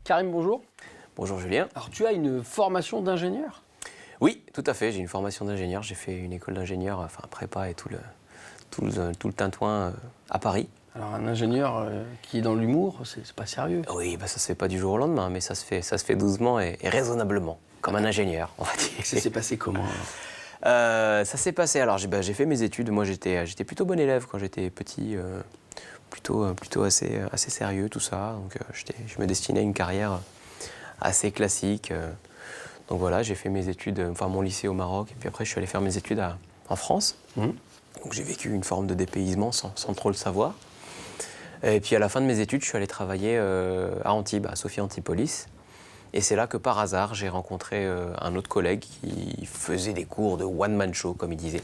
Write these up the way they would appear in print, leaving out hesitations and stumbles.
Karim, bonjour. Bonjour Julien. Alors tu as une formation d'ingénieur? Oui, tout à fait, j'ai une formation d'ingénieur. J'ai fait une école d'ingénieur, enfin prépa et tout le tintouin à Paris. Alors un ingénieur qui est dans l'humour, c'est pas sérieux. Oui, bah, ça se fait pas du jour au lendemain, mais ça se fait doucement et raisonnablement, comme un ingénieur, on va dire. Ça s'est passé comment Ça s'est passé, alors j'ai fait mes études. Moi j'étais plutôt bon élève quand j'étais petit, plutôt assez sérieux tout ça. Donc je me destinais à une carrière assez classique. Donc voilà, j'ai fait mes études, enfin mon lycée au Maroc, et puis après je suis allé faire mes études en France. Donc j'ai vécu une forme de dépaysement sans trop le savoir. Et puis à la fin de mes études, je suis allé travailler à Antibes, à Sophia Antipolis. Et c'est là que par hasard, j'ai rencontré un autre collègue qui faisait des cours de one-man show, comme il disait,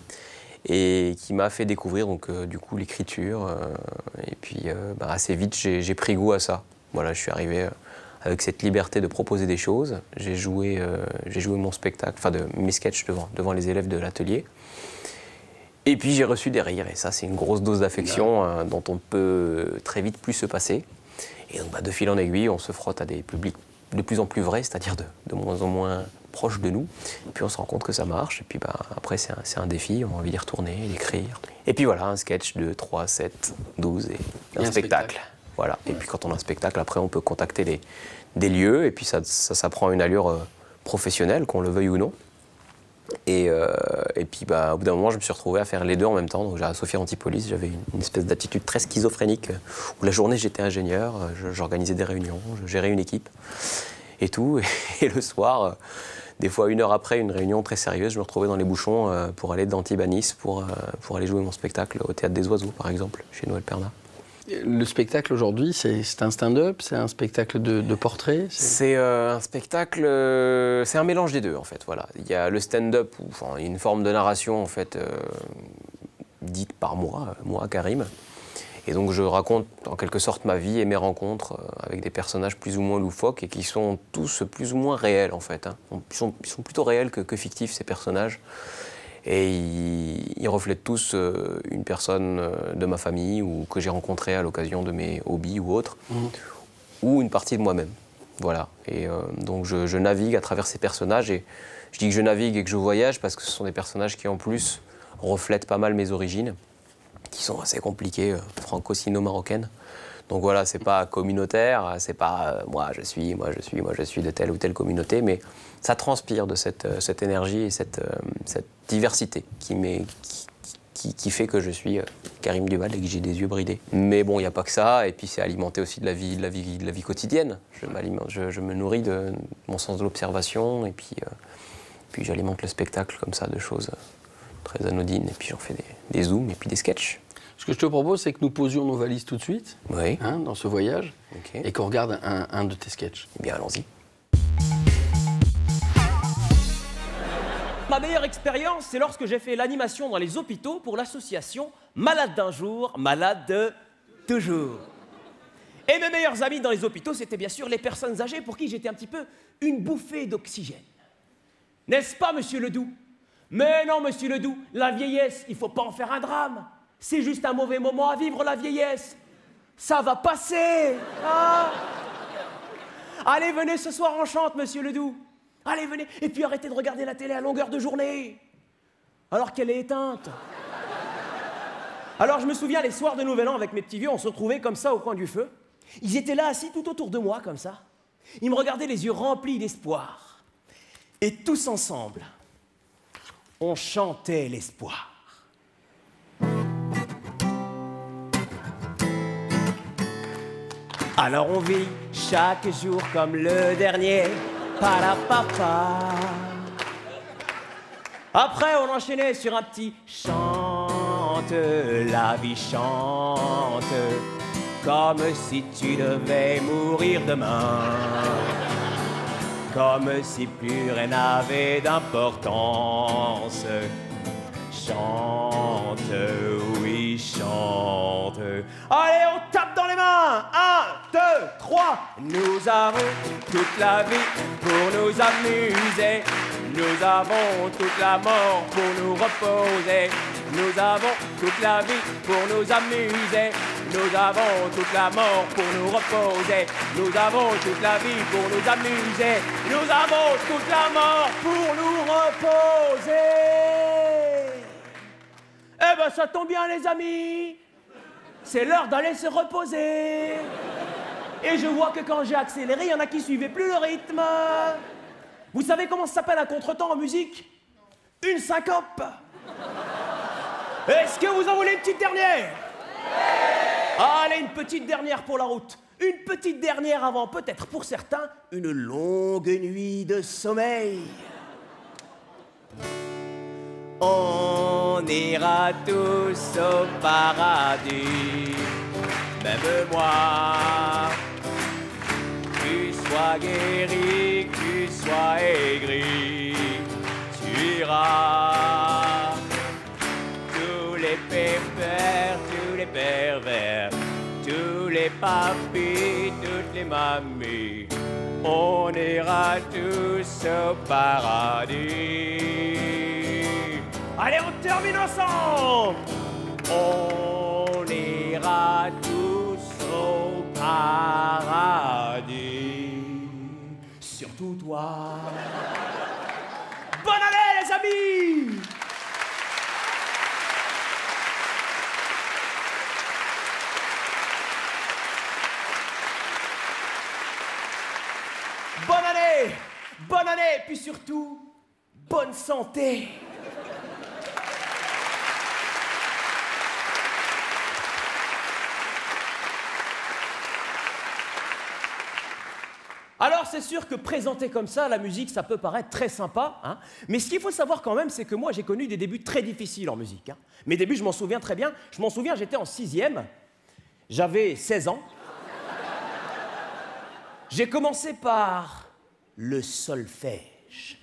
et qui m'a fait découvrir donc, du coup l'écriture. Et puis assez vite, j'ai pris goût à ça. Voilà, je suis arrivé avec cette liberté de proposer des choses. J'ai joué mon spectacle, enfin mes sketchs devant les élèves de l'atelier. Et puis j'ai reçu des rires, et ça c'est une grosse dose d'affection dont on peut très vite plus se passer. Et donc de fil en aiguille, on se frotte à des publics de plus en plus vrais, c'est-à-dire de moins en moins proches de nous. Et puis on se rend compte que ça marche, et puis après c'est un défi, on a envie d'y retourner, d'écrire. Et puis voilà, un sketch de 3, 7, 12 et un spectacle. Voilà. Et puis quand on a un spectacle, après on peut contacter des lieux, et puis ça prend une allure professionnelle, qu'on le veuille ou non. Et puis au bout d'un moment, je me suis retrouvé à faire les deux en même temps. Donc à Sophia Antipolis, j'avais une espèce d'attitude très schizophrénique, où la journée j'étais ingénieur, j'organisais des réunions, je gérais une équipe et tout. Et le soir, des fois 1 heure après une réunion très sérieuse, je me retrouvais dans les bouchons pour aller d'Antibes à Nice pour aller jouer mon spectacle au Théâtre des Oiseaux, par exemple, chez Noël Perna. Le spectacle aujourd'hui, c'est un stand-up, c'est un spectacle de portrait? C'est un spectacle, c'est un mélange des deux en fait. Voilà. Il y a le stand-up, où il y a une forme de narration en fait, dite par moi, Karim. Et donc je raconte en quelque sorte ma vie et mes rencontres avec des personnages plus ou moins loufoques et qui sont tous plus ou moins réels en fait. Ils sont plutôt réels que fictifs ces personnages. Et ils reflètent tous une personne de ma famille ou que j'ai rencontrée à l'occasion de mes hobbies ou autres, ou une partie de moi-même. Voilà. Et donc je navigue à travers ces personnages, et je dis que je navigue et que je voyage parce que ce sont des personnages qui en plus reflètent pas mal mes origines, qui sont assez compliquées, franco-sino-marocaines. Donc voilà, c'est pas communautaire, c'est pas moi je suis de telle ou telle communauté, mais ça transpire de cette énergie et cette diversité qui fait que je suis Karim Duval et que j'ai des yeux bridés. Mais bon, il n'y a pas que ça, et puis c'est alimenté aussi de la vie quotidienne. Je me nourris de mon sens de l'observation, et puis j'alimente le spectacle comme ça de choses très anodines, et puis j'en fais des zooms et puis des sketchs. Ce que je te propose, c'est que nous posions nos valises tout de suite, oui. Dans ce voyage, et qu'on regarde un de tes sketchs. Eh bien, allons-y. Ma meilleure expérience, c'est lorsque j'ai fait l'animation dans les hôpitaux pour l'association Malade d'un jour, malade de toujours. Et mes meilleurs amis dans les hôpitaux, c'était bien sûr les personnes âgées pour qui j'étais un petit peu une bouffée d'oxygène. N'est-ce pas, monsieur Ledoux? Mais non, monsieur Ledoux, la vieillesse, il ne faut pas en faire un drame. C'est juste un mauvais moment à vivre, la vieillesse. Ça va passer. Allez, venez ce soir, on chante, monsieur Ledoux. Allez, venez. Et puis arrêtez de regarder la télé à longueur de journée, alors qu'elle est éteinte. Alors je me souviens, les soirs de Nouvel An, avec mes petits vieux, on se retrouvait comme ça au coin du feu. Ils étaient là, assis tout autour de moi, comme ça. Ils me regardaient les yeux remplis d'espoir. Et tous ensemble, on chantait l'espoir. Alors on vit chaque jour comme le dernier, parapapa. Après on enchaînait sur un petit chante, la vie chante, comme si tu devais mourir demain, comme si plus rien n'avait d'importance. Chante, oui, chante. Allez, on tape dans les mains. 1, 2, Nous avons toute la vie pour nous amuser. Nous avons toute la mort pour nous reposer. Nous avons toute la vie pour nous amuser. Nous avons toute la mort pour nous reposer. Nous avons toute la vie pour nous amuser. Nous avons toute la mort pour nous reposer. Eh ben ça tombe bien les amis. C'est l'heure d'aller se reposer. Et je vois que quand j'ai accéléré, il y en a qui suivaient plus le rythme. Vous savez comment ça s'appelle un contretemps en musique? Une syncope. Est-ce que vous en voulez une petite dernière? Allez, une petite dernière pour la route. Une petite dernière avant, peut-être pour certains, une longue nuit de sommeil. On ira tous au paradis, même moi. Tu sois guéri, que tu sois aigri, tu iras. Tous les pépères, tous les pervers, tous les papis, toutes les mamies, on ira tous au paradis. Allez, on termine ensemble. On ira tous au paradis. Surtout toi. Bonne année, les amis! Bonne année, puis surtout, bonne santé. Alors c'est sûr que présenter comme ça la musique, ça peut paraître très sympa, hein, mais ce qu'il faut savoir quand même, c'est que moi j'ai connu des débuts très difficiles en musique. Hein. Mes débuts, je m'en souviens très bien. Je m'en souviens, j'étais en 6e, j'avais 16 ans. J'ai commencé par le solfège.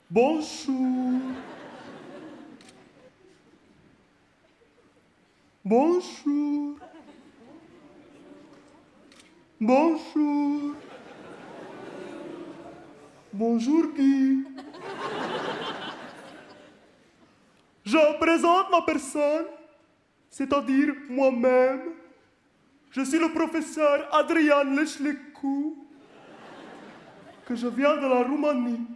Bonjour. Bonjour. Bonjour. Bonjour Guy. Je présente ma personne, c'est-à-dire moi-même. Je suis le professeur Adrian Leșlecu, que je viens de la Roumanie.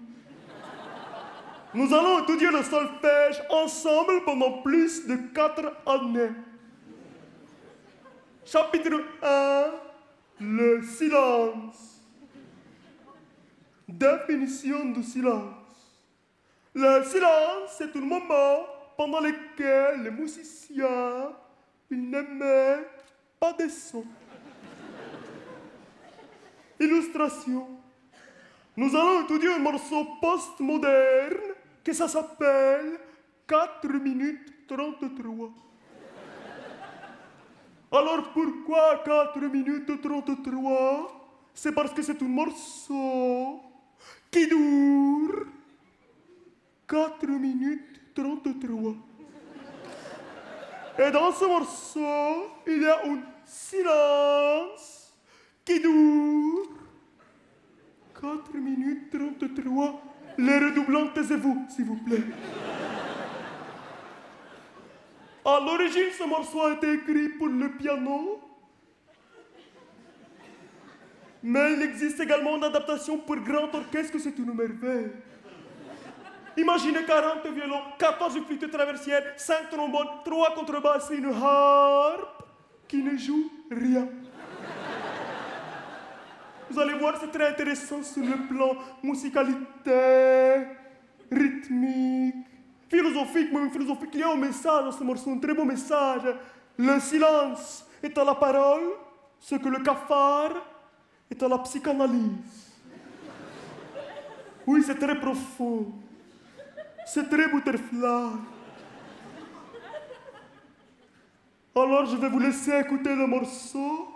Nous allons étudier le solfège ensemble pendant plus de 4 années. Chapitre 1, le silence. Définition du silence. Le silence, c'est un moment pendant lequel les musiciens n'émettent pas de son. Illustration. Nous allons étudier un morceau postmoderne que ça s'appelle 4 minutes 33. Alors pourquoi 4 minutes 33? C'est parce que c'est un morceau qui dure 4 minutes 33. Et dans ce morceau, il y a un silence qui dure 4 minutes 33. Les redoublants, taisez-vous, s'il vous plaît. À l'origine, ce morceau a été écrit pour le piano. Mais il existe également une adaptation pour grand orchestre, c'est une merveille. Imaginez 40 violons, 14 flûtes traversières, 5 trombones, 3 contrebasses et une harpe qui ne joue rien. Vous allez voir, c'est très intéressant sur le plan musicalité, rythmique, philosophique, même philosophique. Il y a un message dans ce morceau, un très beau message. Le silence est à la parole, ce que le cafard est à la psychanalyse. Oui, c'est très profond. C'est très butterfly. Alors, je vais vous laisser écouter le morceau.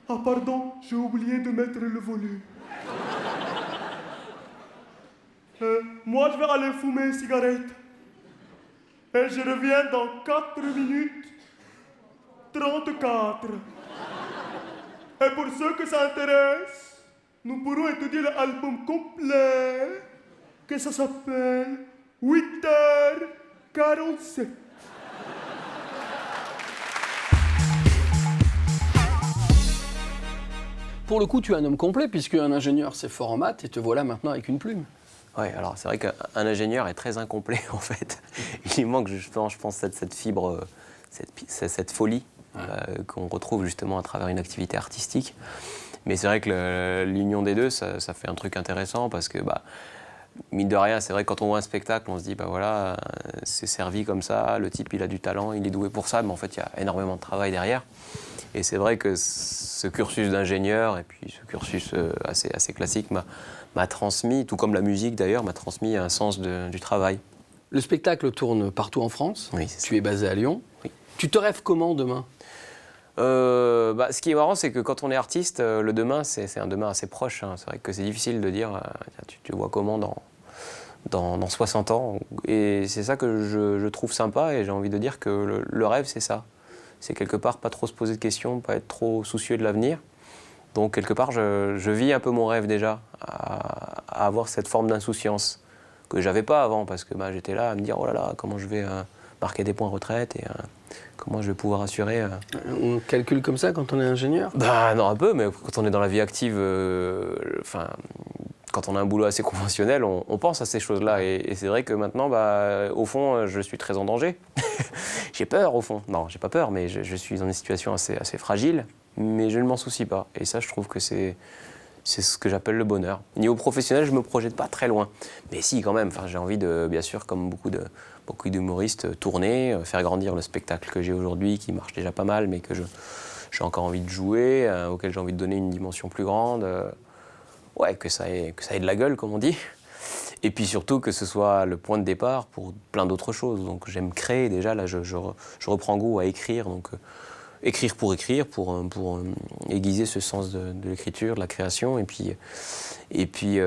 Ah pardon, j'ai oublié de mettre le volume. Moi, je vais aller fumer une cigarette. Et je reviens dans 4 minutes 34. Et pour ceux que ça intéresse, nous pourrons étudier l'album complet, que ça s'appelle 8h47. Pour le coup, tu es un homme complet, puisque un ingénieur, c'est fort en maths, et te voilà maintenant avec une plume. Ouais, alors c'est vrai qu'un ingénieur est très incomplet en fait. Il manque justement, je pense, cette fibre, cette folie qu'on retrouve justement à travers une activité artistique. Mais c'est vrai que l'union des deux, ça fait un truc intéressant parce que, mine de rien, c'est vrai que quand on voit un spectacle, on se dit, voilà, c'est servi comme ça, le type il a du talent, il est doué pour ça, mais en fait il y a énormément de travail derrière. Et c'est vrai que ce cursus d'ingénieur et puis ce cursus assez classique m'a transmis, tout comme la musique d'ailleurs, m'a transmis un sens du travail. Le spectacle tourne partout en France. Oui, c'est ça. Tu es basé à Lyon. Oui. Tu te rêves comment demain ? Ce qui est marrant, c'est que quand on est artiste, le demain, c'est un demain assez proche. Hein. C'est vrai que c'est difficile de dire, tu te vois comment dans 60 ans. Et c'est ça que je trouve sympa et j'ai envie de dire que le rêve, c'est ça. C'est quelque part pas trop se poser de questions, pas être trop soucieux de l'avenir. Donc quelque part, je vis un peu mon rêve déjà, à avoir cette forme d'insouciance que j'avais pas avant, parce que j'étais là à me dire, oh là là, comment je vais marquer des points retraite et comment je vais pouvoir assurer... On calcule comme ça quand on est ingénieur ? Non, un peu, mais quand on est dans la vie active, quand on a un boulot assez conventionnel, on pense à ces choses-là. Et c'est vrai que maintenant, au fond, je suis très en danger. J'ai peur, au fond. Non, j'ai pas peur, mais je suis dans une situation assez fragile, mais je ne m'en soucie pas. Et ça, je trouve que c'est ce que j'appelle le bonheur. Niveau professionnel, je me projette pas très loin. Mais si, quand même, j'ai envie de, bien sûr, comme beaucoup d'humoristes, tourner, faire grandir le spectacle que j'ai aujourd'hui, qui marche déjà pas mal, mais que j'ai encore envie de jouer, auquel j'ai envie de donner une dimension plus grande. Que ça ait de la gueule, comme on dit. Et puis surtout que ce soit le point de départ pour plein d'autres choses. Donc j'aime créer déjà, là je reprends goût à écrire. Donc écrire, pour aiguiser ce sens de l'écriture, de la création. Et puis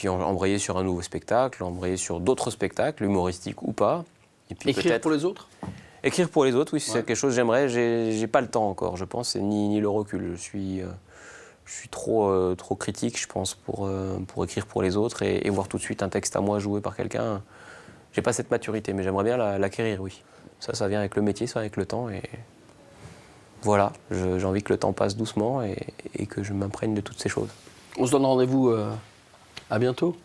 embrayer sur un nouveau spectacle, embrayer sur d'autres spectacles, humoristiques ou pas. Et puis écrire pour les autres ? Écrire pour les autres, oui, c'est quelque chose que j'aimerais. J'ai pas le temps encore, je pense, ni le recul. Je suis trop critique, je pense, pour écrire pour les autres et voir tout de suite un texte à moi joué par quelqu'un. J'ai pas cette maturité, mais j'aimerais bien l'acquérir, oui. Ça vient avec le métier, ça vient avec le temps. Et voilà, j'ai envie que le temps passe doucement et que je m'imprègne de toutes ces choses. On se donne rendez-vous à bientôt ?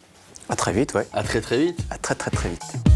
À très vite, ouais. À très très vite. À très très très vite.